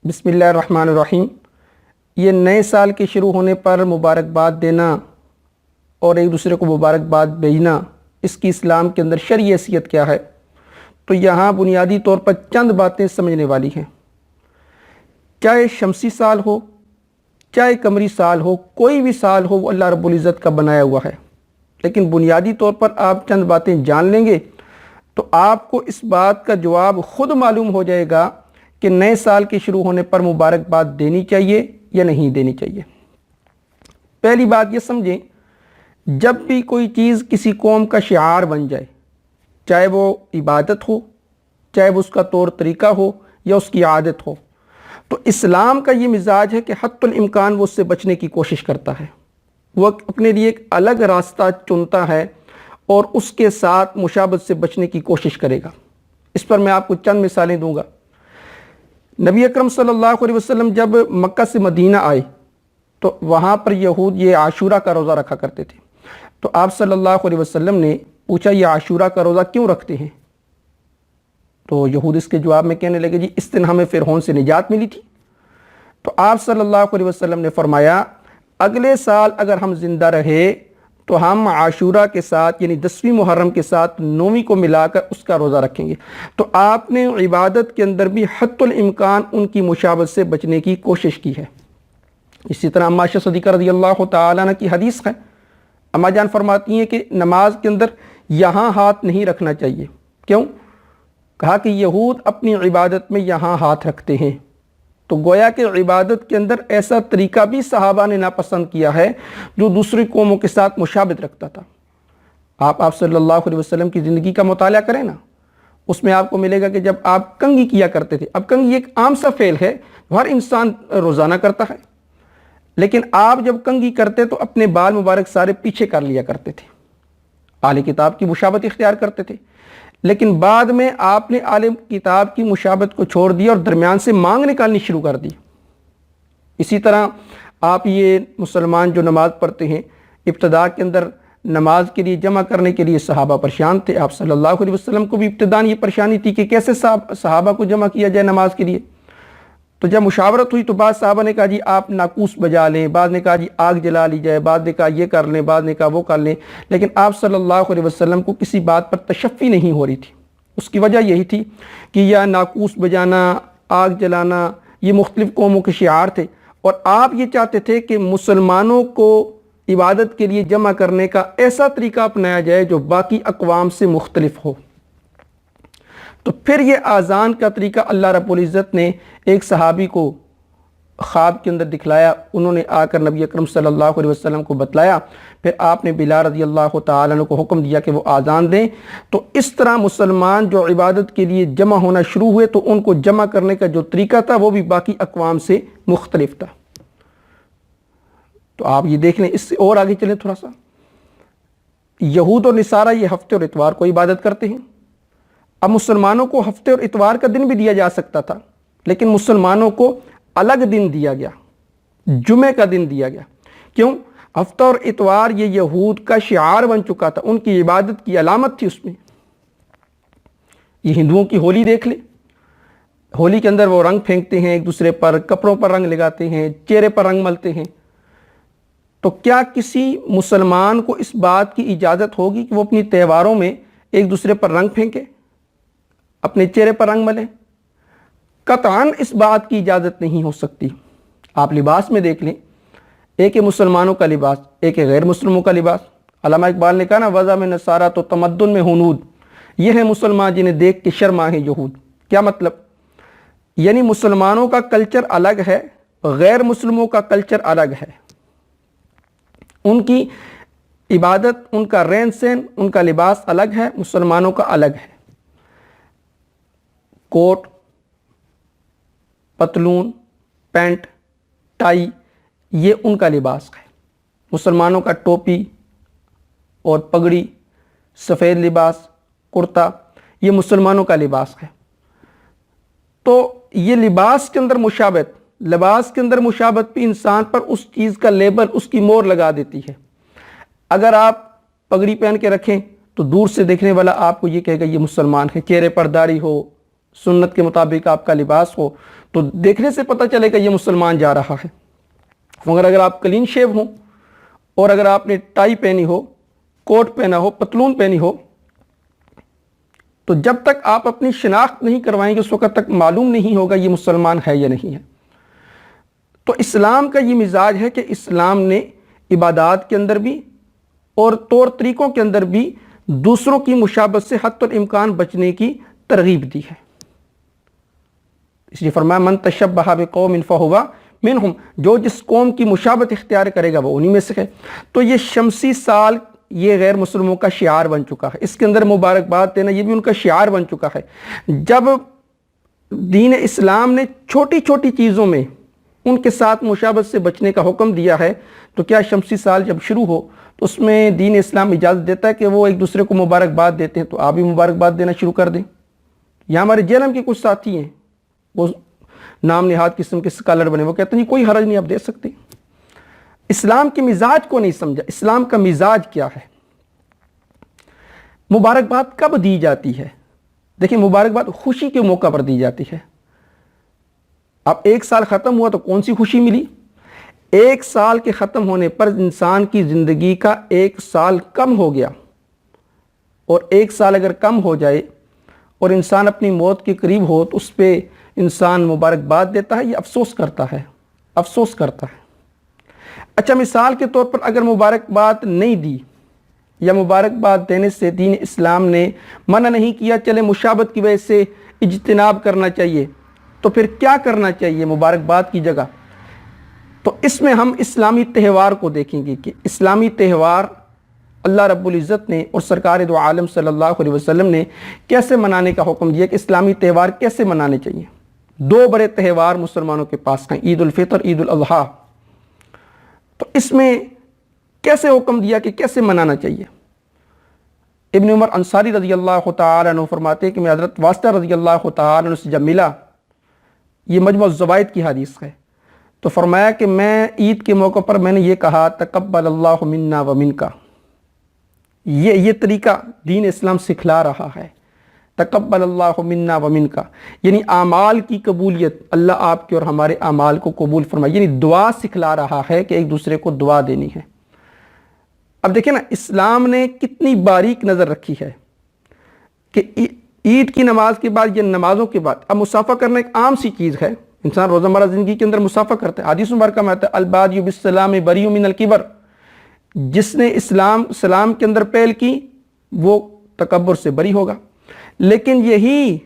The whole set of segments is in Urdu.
بسم اللہ الرحمن الرحیم۔ یہ نئے سال کے شروع ہونے پر مبارکباد دینا اور ایک دوسرے کو مبارکباد بھیجنا، اس کی اسلام کے اندر شرعی حیثیت کیا ہے؟ تو یہاں بنیادی طور پر چند باتیں سمجھنے والی ہیں۔ چاہے شمسی سال ہو، چاہے قمری سال ہو، کوئی بھی سال ہو، وہ اللہ رب العزت کا بنایا ہوا ہے، لیکن بنیادی طور پر آپ چند باتیں جان لیں گے تو آپ کو اس بات کا جواب خود معلوم ہو جائے گا کہ نئے سال کے شروع ہونے پر مبارکباد دینی چاہیے یا نہیں دینی چاہیے۔ پہلی بات یہ سمجھیں، جب بھی کوئی چیز کسی قوم کا شعار بن جائے، چاہے وہ عبادت ہو، چاہے وہ اس کا طور طریقہ ہو یا اس کی عادت ہو، تو اسلام کا یہ مزاج ہے کہ حتی الامکان وہ اس سے بچنے کی کوشش کرتا ہے، وہ اپنے لیے ایک الگ راستہ چنتا ہے اور اس کے ساتھ مشابہت سے بچنے کی کوشش کرے گا۔ اس پر میں آپ کو چند مثالیں دوں گا۔ نبی اکرم صلی اللہ علیہ وسلم جب مکہ سے مدینہ آئے تو وہاں پر یہود یہ عاشورہ کا روزہ رکھا کرتے تھے، تو آپ صلی اللہ علیہ وسلم نے پوچھا یہ عاشورہ کا روزہ کیوں رکھتے ہیں؟ تو یہود اس کے جواب میں کہنے لگے جی اس دن ہمیں فرعون سے نجات ملی تھی۔ تو آپ صلی اللہ علیہ وسلم نے فرمایا اگلے سال اگر ہم زندہ رہے تو ہم عاشورہ کے ساتھ یعنی 10ویں محرم کے ساتھ 9ویں کو ملا کر اس کا روزہ رکھیں گے۔ تو آپ نے عبادت کے اندر بھی حتی الامکان ان کی مشابہت سے بچنے کی کوشش کی ہے۔ اسی طرح اماں عائشہ صدیقہ رضی اللہ تعالیٰ عنہ کی حدیث ہے، اماں جان فرماتی ہیں کہ نماز کے اندر یہاں ہاتھ نہیں رکھنا چاہیے۔ کیوں؟ کہا کہ یہود اپنی عبادت میں یہاں ہاتھ رکھتے ہیں، تو گویا کہ عبادت کے اندر ایسا طریقہ بھی صحابہ نے ناپسند کیا ہے جو دوسری قوموں کے ساتھ مشابہت رکھتا تھا۔ آپ صلی اللہ علیہ وسلم کی زندگی کا مطالعہ کریں نا، اس میں آپ کو ملے گا کہ جب آپ کنگھی کیا کرتے تھے، اب کنگھی ایک عام سا فعل ہے، ہر انسان روزانہ کرتا ہے، لیکن آپ جب کنگھی کرتے تو اپنے بال مبارک سارے پیچھے کر لیا کرتے تھے، اہل کتاب کی مشابہت اختیار کرتے تھے، لیکن بعد میں آپ نے اہل کتاب کی مشابہت کو چھوڑ دیا اور درمیان سے مانگ نکالنی شروع کر دی۔ اسی طرح آپ یہ مسلمان جو نماز پڑھتے ہیں، ابتدا کے اندر نماز کے لیے جمع کرنے کے لیے صحابہ پریشان تھے، آپ صلی اللہ علیہ وسلم کو بھی ابتداً یہ پریشانی تھی کہ کیسے صحابہ کو جمع کیا جائے نماز کے لیے۔ تو جب مشاورت ہوئی تو بعض صحابہ نے کہا جی آپ ناقوس بجا لیں، بعض نے کہا جی آگ جلا لی جائے، بعض نے کہا یہ کر لیں، بعض نے کہا وہ کر لیں، لیکن آپ صلی اللہ علیہ وسلم کو کسی بات پر تشفی نہیں ہو رہی تھی۔ اس کی وجہ یہی تھی کہ یہ ناقوس بجانا، آگ جلانا، یہ مختلف قوموں کے شعار تھے، اور آپ یہ چاہتے تھے کہ مسلمانوں کو عبادت کے لیے جمع کرنے کا ایسا طریقہ اپنایا جائے جو باقی اقوام سے مختلف ہو۔ تو پھر یہ اذان کا طریقہ اللہ رب العزت نے ایک صحابی کو خواب کے اندر دکھلایا، انہوں نے آ کر نبی اکرم صلی اللہ علیہ وسلم کو بتلایا، پھر آپ نے بلال رضی اللہ تعالیٰ عنہ کو حکم دیا کہ وہ اذان دیں۔ تو اس طرح مسلمان جو عبادت کے لیے جمع ہونا شروع ہوئے تو ان کو جمع کرنے کا جو طریقہ تھا وہ بھی باقی اقوام سے مختلف تھا۔ تو آپ یہ دیکھ لیں، اس سے اور آگے چلیں تھوڑا سا، یہود اور نصارہ یہ ہفتے اور اتوار کو عبادت کرتے ہیں۔ اب مسلمانوں کو ہفتے اور اتوار کا دن بھی دیا جا سکتا تھا، لیکن مسلمانوں کو الگ دن دیا گیا، جمعے کا دن دیا گیا۔ کیوں؟ ہفتہ اور اتوار یہ یہود کا شعار بن چکا تھا، ان کی عبادت کی علامت تھی اس میں۔ یہ ہندوؤں کی ہولی دیکھ لیں، ہولی کے اندر وہ رنگ پھینکتے ہیں ایک دوسرے پر، کپڑوں پر رنگ لگاتے ہیں، چہرے پر رنگ ملتے ہیں۔ تو کیا کسی مسلمان کو اس بات کی اجازت ہوگی کہ وہ اپنی تہواروں میں ایک دوسرے پر رنگ پھینکے، اپنے چہرے پر رنگ ملے؟ قطعاً اس بات کی اجازت نہیں ہو سکتی۔ آپ لباس میں دیکھ لیں، ایک ہے مسلمانوں کا لباس، ایک ہے غیر مسلموں کا لباس۔ علامہ اقبال نے کہا نا وضع میں نصارہ تو تمدن میں ہنود، یہ ہے مسلمان جنہیں دیکھ کے شرما ہے یہود۔ کیا مطلب؟ یعنی مسلمانوں کا کلچر الگ ہے، غیر مسلموں کا کلچر الگ ہے، ان کی عبادت، ان کا رہن سہن، ان کا لباس الگ ہے، مسلمانوں کا الگ ہے۔ کوٹ، پتلون، پینٹ، ٹائی، یہ ان کا لباس ہے۔ مسلمانوں کا ٹوپی اور پگڑی، سفید لباس، کرتا، یہ مسلمانوں کا لباس ہے۔ تو یہ لباس کے اندر مشابہت بھی انسان پر اس چیز کا لیبل، اس کی مور لگا دیتی ہے۔ اگر آپ پگڑی پہن کے رکھیں تو دور سے دیکھنے والا آپ کو یہ کہے گا یہ مسلمان ہے، چہرے پر داڑھی ہو، سنت کے مطابق آپ کا لباس ہو، تو دیکھنے سے پتہ چلے کہ یہ مسلمان جا رہا ہے. مگر اگر آپ کلین شیو ہوں اور اگر آپ نے ٹائی پہنی ہو، کوٹ پہنا ہو، پتلون پہنی ہو، تو جب تک آپ اپنی شناخت نہیں کروائیں گے اس وقت تک معلوم نہیں ہوگا یہ مسلمان ہے یا نہیں ہے. تو اسلام کا یہ مزاج ہے کہ اسلام نے عبادات کے اندر بھی اور طور طریقوں کے اندر بھی دوسروں کی مشابہت سے حتی الامکان بچنے کی ترغیب دی ہے. اس لیے فرمایا من تشبہ بقوم فہو منہم، جو جس قوم کی مشابہت اختیار کرے گا وہ انہی میں سے ہے. تو یہ شمسی سال یہ غیر مسلموں کا شعار بن چکا ہے، اس کے اندر مبارکباد دینا یہ بھی ان کا شعار بن چکا ہے. جب دین اسلام نے چھوٹی چھوٹی چیزوں میں ان کے ساتھ مشابہت سے بچنے کا حکم دیا ہے، تو کیا شمسی سال جب شروع ہو تو اس میں دین اسلام اجازت دیتا ہے کہ وہ ایک دوسرے کو مبارکباد دیتے ہیں، تو آپ بھی مبارکباد دینا شروع کر دیں. یا ہمارے جیلم کے کچھ ساتھی ہیں، وہ نام نہاد قسم کے اسکالر بنے، وہ کہتے ہیں کوئی حرج نہیں، آپ دے سکتے. اسلام کے مزاج کو نہیں سمجھا. اسلام کا مزاج کیا ہے؟ مبارکباد کب دی جاتی ہے؟ دیکھیں، مبارکباد خوشی کے موقع پر دی جاتی ہے. اب ایک سال ختم ہوا تو کون سی خوشی ملی؟ ایک سال کے ختم ہونے پر انسان کی زندگی کا ایک سال کم ہو گیا، اور ایک سال اگر کم ہو جائے اور انسان اپنی موت کے قریب ہو تو اس پہ انسان مبارکباد دیتا ہے یا افسوس کرتا ہے؟ افسوس کرتا ہے. اچھا، مثال کے طور پر اگر مبارکباد نہیں دی یا مبارکباد دینے سے دین اسلام نے منع نہیں کیا، چلے مشابہت کی وجہ سے اجتناب کرنا چاہیے، تو پھر کیا کرنا چاہیے مبارکباد کی جگہ؟ تو اس میں ہم اسلامی تہوار کو دیکھیں گے کہ اسلامی تہوار اللہ رب العزت نے اور سرکار دو عالم صلی اللہ علیہ وسلم نے کیسے منانے کا حکم دیا، کہ اسلامی تہوار کیسے منانے چاہیے. دو بڑے تہوار مسلمانوں کے پاس ہیں، عید الفطر، عید الاضحیٰ. تو اس میں کیسے حکم دیا کہ کیسے منانا چاہیے؟ ابن عمر انصاری رضی اللہ تعالیٰ عنہ فرماتے ہیں کہ میں حضرت واسطہ رضی اللہ تعالیٰ عنہ سے جب ملا، یہ مجموع الزوائد کی حدیث ہے، تو فرمایا کہ میں عید کے موقع پر میں نے یہ کہا تقبل اللہ منا و منکا. یہ طریقہ دین اسلام سکھلا رہا ہے، تقبل اللہ منا و منکا، یعنی اعمال کی قبولیت، اللہ آپ کے اور ہمارے اعمال کو قبول فرمائے، یعنی دعا سکھلا رہا ہے کہ ایک دوسرے کو دعا دینی ہے. اب دیکھیں نا، اسلام نے کتنی باریک نظر رکھی ہے کہ عید کی نماز کے بعد یا نمازوں کے بعد اب مصافحہ کرنا ایک عام سی چیز ہے، انسان روزمرہ زندگی کے اندر مصافحہ کرتا ہے. حدیث مبارکہ میں آتا ہے البادی بالسلام بری من الکبر، جس نے سلام کے اندر پہل کی وہ تکبر سے بری ہوگا. لیکن یہی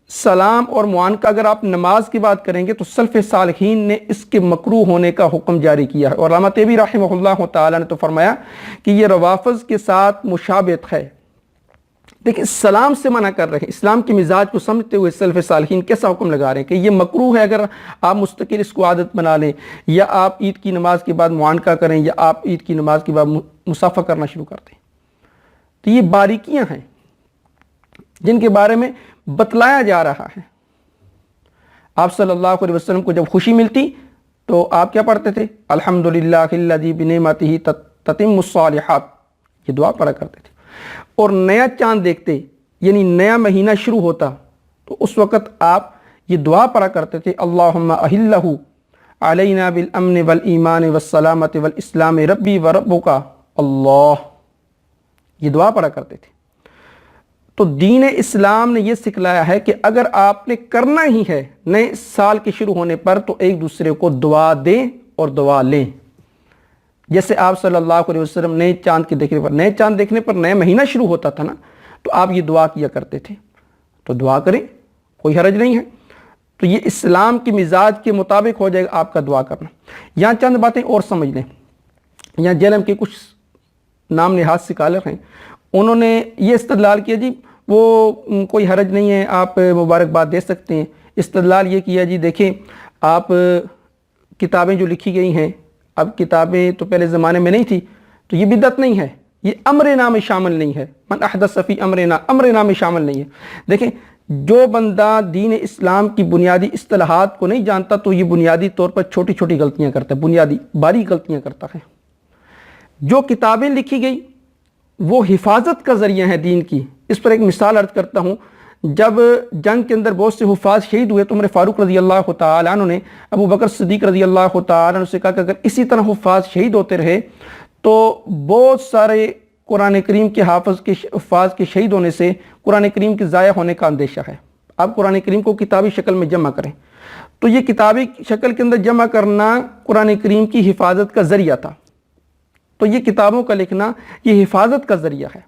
سلام اور معانقہ اگر آپ نماز کی بات کریں گے تو سلف صالحین نے اس کے مکروہ ہونے کا حکم جاری کیا ہے. اور علامہ طیبی رحمہ اللہ تعالی نے تو فرمایا کہ یہ روافظ کے ساتھ مشابہت ہے. دیکھیں، سلام سے منع کر رہے ہیں. اسلام کے مزاج کو سمجھتے ہوئے سلف صالحین کیسا حکم لگا رہے ہیں کہ یہ مکروہ ہے اگر آپ مستقل اس کو عادت بنا لیں، یا آپ عید کی نماز کے بعد معانقہ کریں، یا آپ عید کی نماز کے بعد مصافحہ کرنا شروع کر دیں. تو یہ باریکیاں ہیں جن کے بارے میں بتلایا جا رہا ہے. آپ صلی اللہ علیہ وسلم کو جب خوشی ملتی تو آپ کیا پڑھتے تھے؟ الحمدللہ الذی بنعمتہ تتم الصالحات، یہ دعا پڑھا کرتے تھے. اور نیا چاند دیکھتے، یعنی نیا مہینہ شروع ہوتا، تو اس وقت آپ یہ دعا پڑھا کرتے تھے اللہم اہلہ علینا بالامن والایمان والسلامت والاسلام ربی وربک اللہ، یہ دعا پڑھا کرتے تھے. تو دین اسلام نے یہ سکھلایا ہے کہ اگر آپ نے کرنا ہی ہے نئے سال کے شروع ہونے پر تو ایک دوسرے کو دعا دیں اور دعا لیں. جیسے آپ صلی اللہ علیہ وسلم نئے چاند دیکھنے پر نیا مہینہ شروع ہوتا تھا نا، تو آپ یہ دعا کیا کرتے تھے. تو دعا کریں، کوئی حرج نہیں ہے. تو یہ اسلام کی مزاج کے مطابق ہو جائے گا آپ کا دعا کرنا. یہاں چند باتیں اور سمجھ لیں. یہاں جیلم کے کچھ نام نہاد اسکالر ہیں، انہوں نے یہ استدلال کیا جی وہ کوئی حرج نہیں ہے، آپ مبارکباد دے سکتے ہیں. استدلال یہ کیا جی دیکھیں، آپ کتابیں جو لکھی گئی ہیں، اب کتابیں تو پہلے زمانے میں نہیں تھی، تو یہ بدعت نہیں ہے، یہ امرنا میں شامل نہیں ہے. من احدث فی امرنا میں شامل نہیں ہے. دیکھیں، جو بندہ دین اسلام کی بنیادی اصطلاحات کو نہیں جانتا تو یہ بنیادی طور پر چھوٹی چھوٹی غلطیاں کرتا ہے، بنیادی باریک غلطیاں کرتا ہے. جو کتابیں لکھی گئی وہ حفاظت کا ذریعہ ہیں دین کی. اس پر ایک مثال عرض کرتا ہوں. جب جنگ کے اندر بہت سے حفاظ شہید ہوئے تو عمر فاروق رضی اللہ تعالیٰ عنہ نے ابو بکر صدیق رضی اللہ تعالیٰ عنہ سے کہا کہ اگر اسی طرح حفاظ شہید ہوتے رہے تو بہت سارے قرآن کریم کے حافظ کے حفاظ کے شہید ہونے سے قرآن کریم کے ضائع ہونے کا اندیشہ ہے۔ آپ قرآن کریم کو کتابی شکل میں جمع کریں، تو یہ کتابی شکل کے اندر جمع کرنا قرآن کریم کی حفاظت کا ذریعہ تھا، تو یہ کتابوں کا لکھنا یہ حفاظت کا ذریعہ ہے۔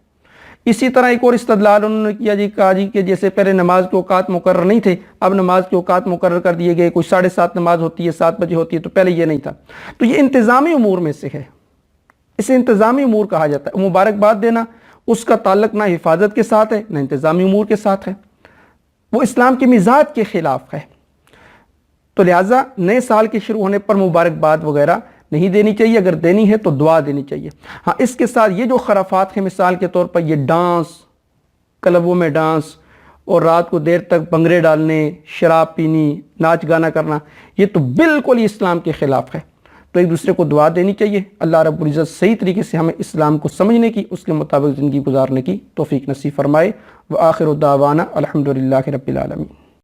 اسی طرح ایک اور استدلال انہوں نے کیا کہا کہ جیسے پہلے نماز کے اوقات مقرر نہیں تھے، اب نماز کے اوقات مقرر کر دیے گئے، کوئی 7:30 نماز ہوتی ہے، 7 بجے ہوتی ہے، تو پہلے یہ نہیں تھا۔ تو یہ انتظامی امور میں سے ہے، اسے انتظامی امور کہا جاتا ہے۔ مبارکباد دینا اس کا تعلق نہ حفاظت کے ساتھ ہے نہ انتظامی امور کے ساتھ ہے، وہ اسلام کے مزاج کے خلاف ہے۔ تو لہٰذا نئے سال کے شروع ہونے پر مبارکباد وغیرہ نہیں دینی چاہیے، اگر دینی ہے تو دعا دینی چاہیے۔ ہاں، اس کے ساتھ یہ جو خرافات ہیں، مثال کے طور پر یہ ڈانس، کلبوں میں ڈانس اور رات کو دیر تک بنگڑے ڈالنے، شراب پینی، ناچ گانا کرنا، یہ تو بالکل ہی اسلام کے خلاف ہے۔ تو ایک دوسرے کو دعا دینی چاہیے، اللہ رب العزت صحیح طریقے سے ہمیں اسلام کو سمجھنے کی، اس کے مطابق زندگی گزارنے کی توفیق نصیب فرمائے۔ وآخر دعوانا الحمدللہ رب العالمین۔